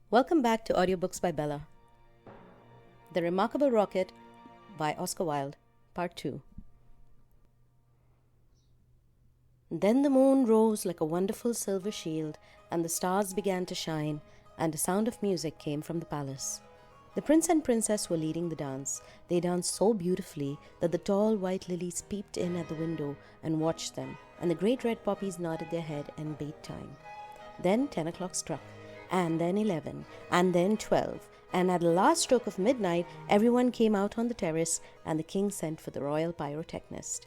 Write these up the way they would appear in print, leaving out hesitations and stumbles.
Welcome back to Audiobooks by Bella. The Remarkable Rocket by Oscar Wilde, Part 2. Then the moon rose like a wonderful silver shield, and the stars began to shine, and a sound of music came from the palace. The prince and princess were leading the dance. They danced so beautifully that the tall white lilies peeped in at the window and watched them, and the great red poppies nodded their head and bade time. Then 10 o'clock struck, and then 11, and then 12, and at the last stroke of midnight, everyone came out on the terrace, and the king sent for the royal pyrotechnist.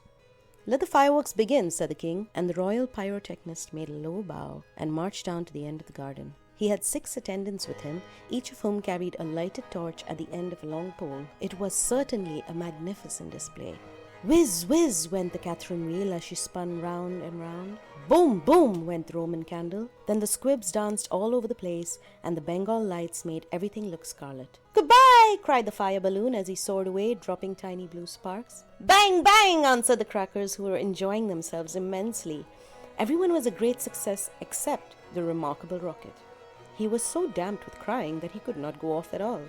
"Let the fireworks begin," said the king, and the royal pyrotechnist made a low bow and marched down to the end of the garden. He had 6 attendants with him, each of whom carried a lighted torch at the end of a long pole. It was certainly a magnificent display. Whiz, whiz went the Catherine wheel as she spun round and round. Boom, boom went the Roman candle. Then the squibs danced all over the place, and the Bengal lights made everything look scarlet. "Goodbye!" cried the fire balloon as he soared away, dropping tiny blue sparks. "Bang, bang!" answered the crackers, who were enjoying themselves immensely. Everyone was a great success except the Remarkable Rocket. He was so damped with crying that he could not go off at all.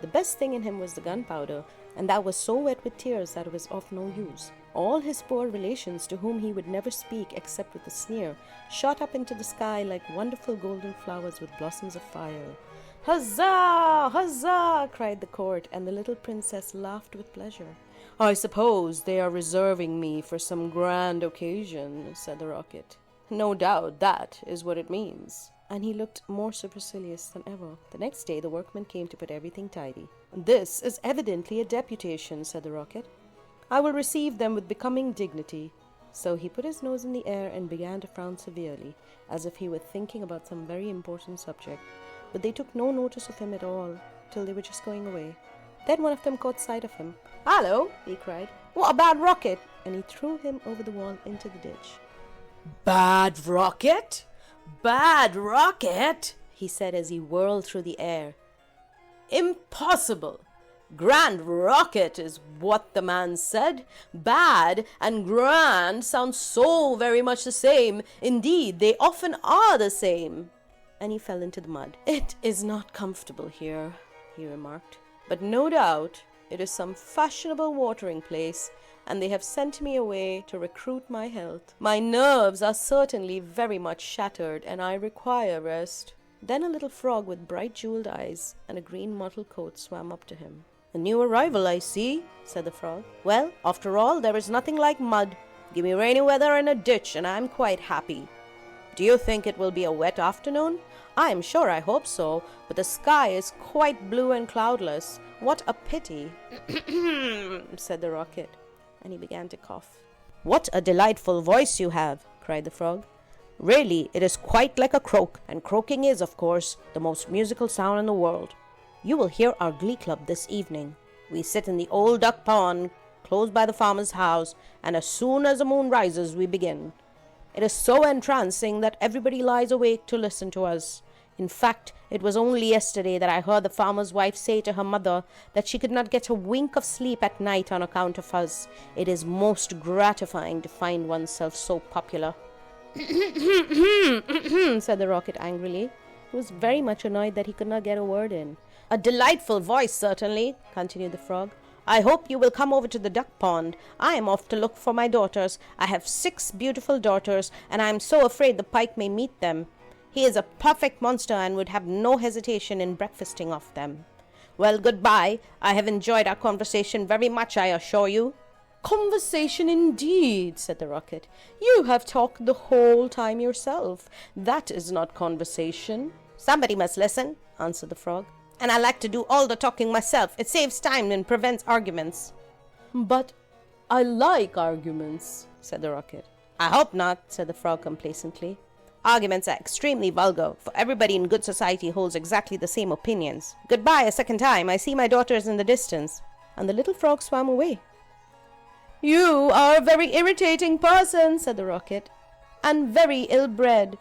The best thing in him was the gunpowder, and that was so wet with tears that it was of no use. All his poor relations, to whom he would never speak except with a sneer, shot up into the sky like wonderful golden flowers with blossoms of fire. "Huzzah! Huzzah!" cried the court, and the little princess laughed with pleasure. "I suppose they are reserving me for some grand occasion," said the rocket. "No doubt that is what it means." And he looked more supercilious than ever. The next day the workmen came to put everything tidy. "This is evidently a deputation," said the rocket. "I will receive them with becoming dignity." So he put his nose in the air and began to frown severely, as if he were thinking about some very important subject. But they took no notice of him at all, till they were just going away. Then one of them caught sight of him. "Hallo!" he cried. "What a bad rocket!" And he threw him over the wall into the ditch. "Bad rocket? Bad rocket?" he said as he whirled through the air. "Impossible! Grand rocket is what the man said. Bad and grand sound so very much the same. Indeed, they often are the same." And he fell into the mud. "It is not comfortable here," he remarked, "but no doubt it is some fashionable watering place, and they have sent me away to recruit my health. My nerves are certainly very much shattered, and I require rest." Then a little frog with bright jeweled eyes and a green mottled coat swam up to him. "A new arrival, I see," said the frog. "Well, after all, there is nothing like mud. Give me rainy weather and a ditch, and I am quite happy. Do you think it will be a wet afternoon? I am sure I hope so, but the sky is quite blue and cloudless. What a pity," said the rocket, and he began to cough. "What a delightful voice you have," cried the frog. "Really, it is quite like a croak, and croaking is, of course, the most musical sound in the world. You will hear our glee club this evening. We sit in the old duck pond close by the farmer's house, and as soon as the moon rises we begin. It is so entrancing that everybody lies awake to listen to us. In fact, it was only yesterday that I heard the farmer's wife say to her mother that she could not get a wink of sleep at night on account of us. It is most gratifying to find oneself so popular." said the rocket angrily. He was very much annoyed that he could not get a word in. "A delightful voice, certainly," continued the frog. "I hope you will come over to the duck pond. I am off to look for my daughters. I have 6 beautiful daughters, and I am so afraid the pike may meet them. He is a perfect monster and would have no hesitation in breakfasting off them. Well, goodbye. I have enjoyed our conversation very much, I assure you." "Conversation indeed," said the rocket. "You have talked the whole time yourself. That is not conversation." "Somebody must listen," answered the frog, "and I like to do all the talking myself. It saves time and prevents arguments." "But I like arguments," said the rocket. "I hope not," said the frog complacently. "Arguments are extremely vulgar, for everybody in good society holds exactly the same opinions. Goodbye a second time. I see my daughters in the distance." And the little frog swam away. "You are a very irritating person," said the rocket, "and very ill-bred.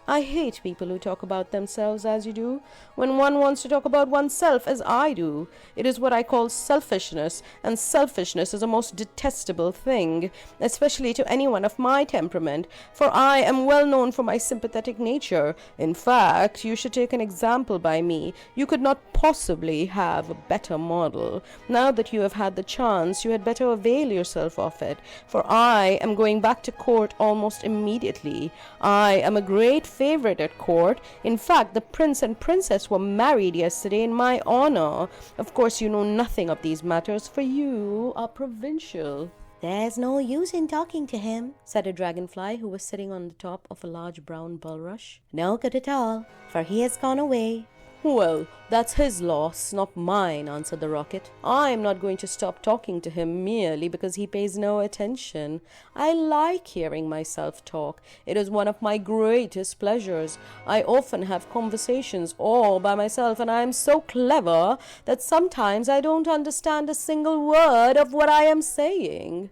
I hate people who talk about themselves as you do, when one wants to talk about oneself as I do. It is what I call selfishness, and selfishness is a most detestable thing, especially to anyone of my temperament, for I am well known for my sympathetic nature. In fact, you should take an example by me. You could not possibly have a better model. Now that you have had the chance, you had better avail yourself of it, for I am going back to court almost immediately. I am a great favorite at court. In fact, the prince and princess were married yesterday in my honor. Of course, you know nothing of these matters, for you are provincial. There's no use in talking to him, said a dragonfly who was sitting on the top of a large brown bulrush. No good at all, for he has gone away. Well, that's his loss, not mine, answered the rocket. I'm not going to stop talking to him merely because he pays no attention. I like hearing myself talk. It is one of my greatest pleasures. I often have conversations all by myself, and I am so clever that sometimes I don't understand a single word of what I am saying.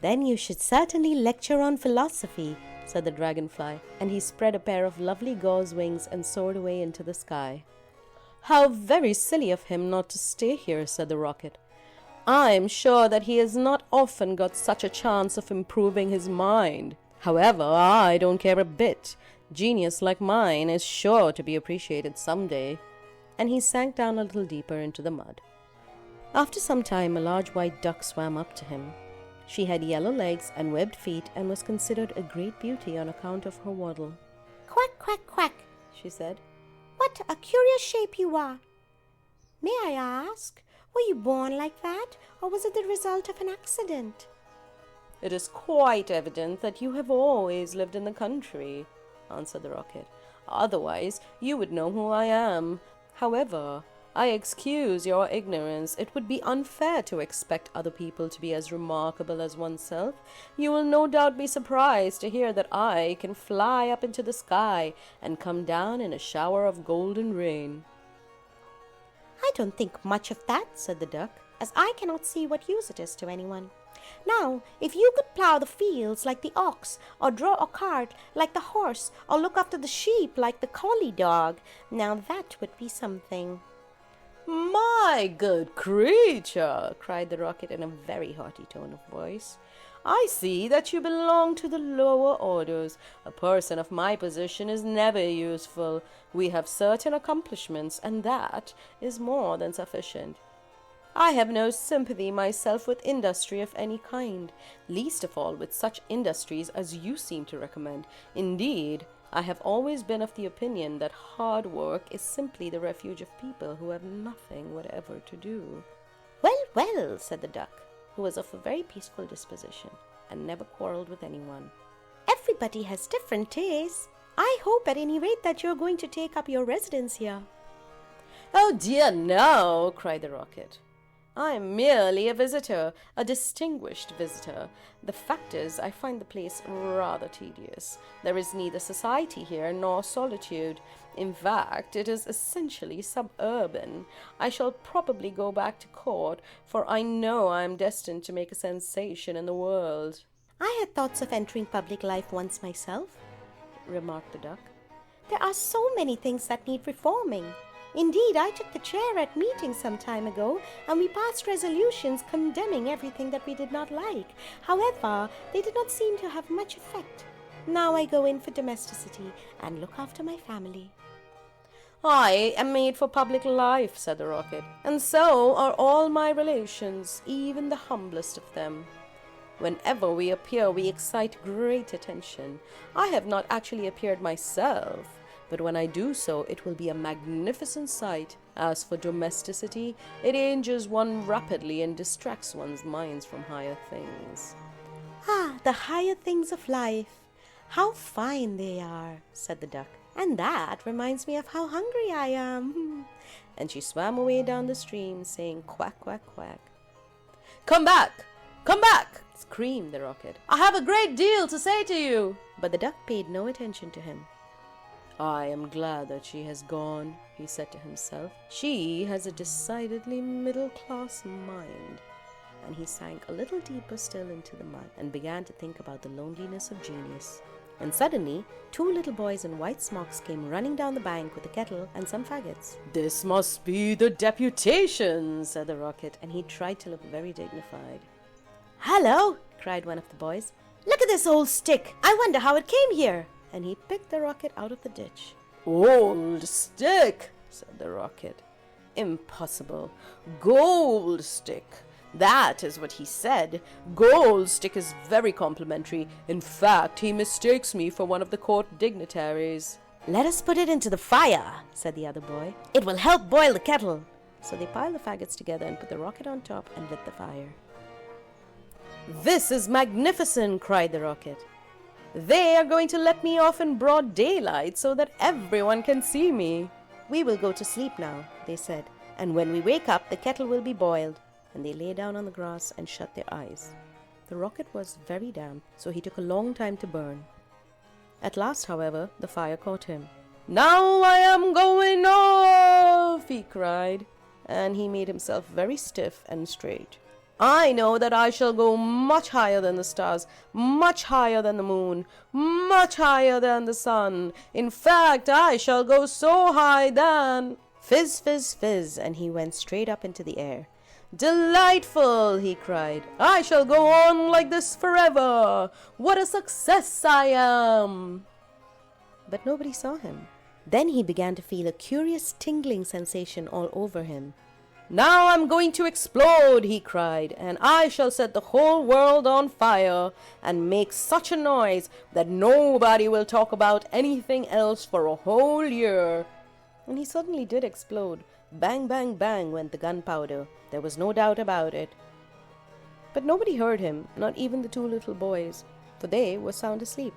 Then you should certainly lecture on philosophy, said the dragonfly, and he spread a pair of lovely gauze wings and soared away into the sky. How very silly of him not to stay here, said the rocket. I'm sure that he has not often got such a chance of improving his mind. However, I don't care a bit. Genius like mine is sure to be appreciated some day. And he sank down a little deeper into the mud. After some time, a large white duck swam up to him. She had yellow legs and webbed feet and was considered a great beauty on account of her waddle. "Quack, quack, quack," she said. "What a curious shape you are. May I ask, were you born like that, or was it the result of an accident?" It is quite evident that you have always lived in the country, answered the rocket. Otherwise, you would know who I am. However, I excuse your ignorance. It would be unfair to expect other people to be as remarkable as oneself. You will no doubt be surprised to hear that I can fly up into the sky and come down in a shower of golden rain. "I don't think much of that," said the duck, "as I cannot see what use it is to anyone. Now, if you could plough the fields like the ox, or draw a cart like the horse, or look after the sheep like the collie dog, now that would be something." "My good creature," cried the rocket in a very hearty tone of voice, "I see that you belong to the lower orders. A person of my position is never useful. We have certain accomplishments, and that is more than sufficient. I have no sympathy myself with industry of any kind, least of all with such industries as you seem to recommend. Indeed, I have always been of the opinion that hard work is simply the refuge of people who have nothing whatever to do." "Well, well," said the duck, who was of a very peaceful disposition and never quarrelled with anyone. "Everybody has different tastes. I hope at any rate that you're going to take up your residence here." "Oh dear, no," cried the rocket. "I am merely a visitor, a distinguished visitor. The fact is, I find the place rather tedious. There is neither society here nor solitude. In fact, it is essentially suburban. I shall probably go back to court, for I know I am destined to make a sensation in the world." "I had thoughts of entering public life once myself," remarked the duck. "There are so many things that need reforming. Indeed, I took the chair at meetings some time ago, and we passed resolutions condemning everything that we did not like. However, they did not seem to have much effect. Now I go in for domesticity and look after my family." "I am made for public life," said the rocket, "and so are all my relations, even the humblest of them. Whenever we appear, we excite great attention. I have not actually appeared myself, but when I do so, it will be a magnificent sight. As for domesticity, it ages one rapidly and distracts one's minds from higher things." "Ah, the higher things of life. How fine they are," said the duck. "And that reminds me of how hungry I am." And she swam away down the stream, saying quack, quack, quack. "Come back! Come back!" screamed the rocket. "I have a great deal to say to you." But the duck paid no attention to him. "I am glad that she has gone," he said to himself. "She has a decidedly middle-class mind." And he sank a little deeper still into the mud and began to think about the loneliness of genius. And suddenly, 2 little boys in white smocks came running down the bank with a kettle and some faggots. "This must be the deputation," said the rocket, and he tried to look very dignified. "Hello!" cried one of the boys. "Look at this old stick. I wonder how it came here." And he picked the rocket out of the ditch. "Old stick," said the rocket. "Impossible. Gold stick. That is what he said. Gold stick is very complimentary. In fact, he mistakes me for one of the court dignitaries." "Let us put it into the fire," said the other boy. "It will help boil the kettle." So they piled the faggots together and put the rocket on top and lit the fire. "This is magnificent," cried the rocket. "They are going to let me off in broad daylight so that everyone can see me." "We will go to sleep now," they said, "and when we wake up, the kettle will be boiled." And they lay down on the grass and shut their eyes. The rocket was very damp, so he took a long time to burn. At last, however, the fire caught him. "Now I am going off," he cried, and he made himself very stiff and straight. "I know that I shall go much higher than the stars, much higher than the moon, much higher than the sun. In fact, I shall go so high that—" Fizz, fizz, fizz, and he went straight up into the air. "Delightful!" he cried. "I shall go on like this forever. What a success I am!" But nobody saw him. Then he began to feel a curious tingling sensation all over him. "Now I'm going to explode," he cried, "and I shall set the whole world on fire and make such a noise that nobody will talk about anything else for a whole year." And he suddenly did explode. Bang, bang, bang went the gunpowder. There was no doubt about it. But nobody heard him, not even the 2 little boys, for they were sound asleep.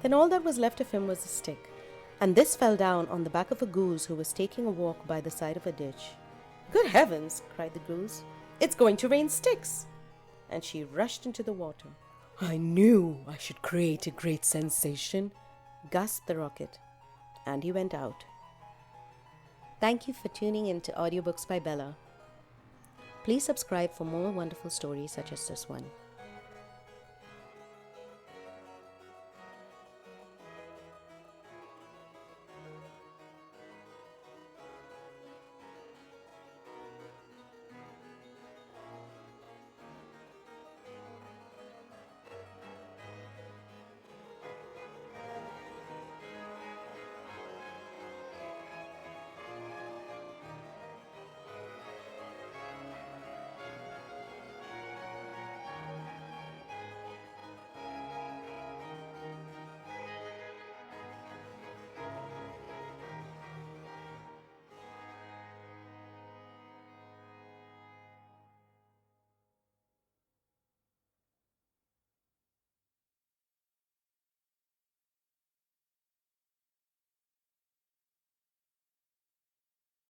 Then all that was left of him was a stick, and this fell down on the back of a goose who was taking a walk by the side of a ditch. "Good heavens!" cried the goose. "It's going to rain sticks!" And she rushed into the water. "I knew I should create a great sensation," gasped the rocket, and he went out. Thank you for tuning in to Audiobooks by Bella. Please subscribe for more wonderful stories such as this one.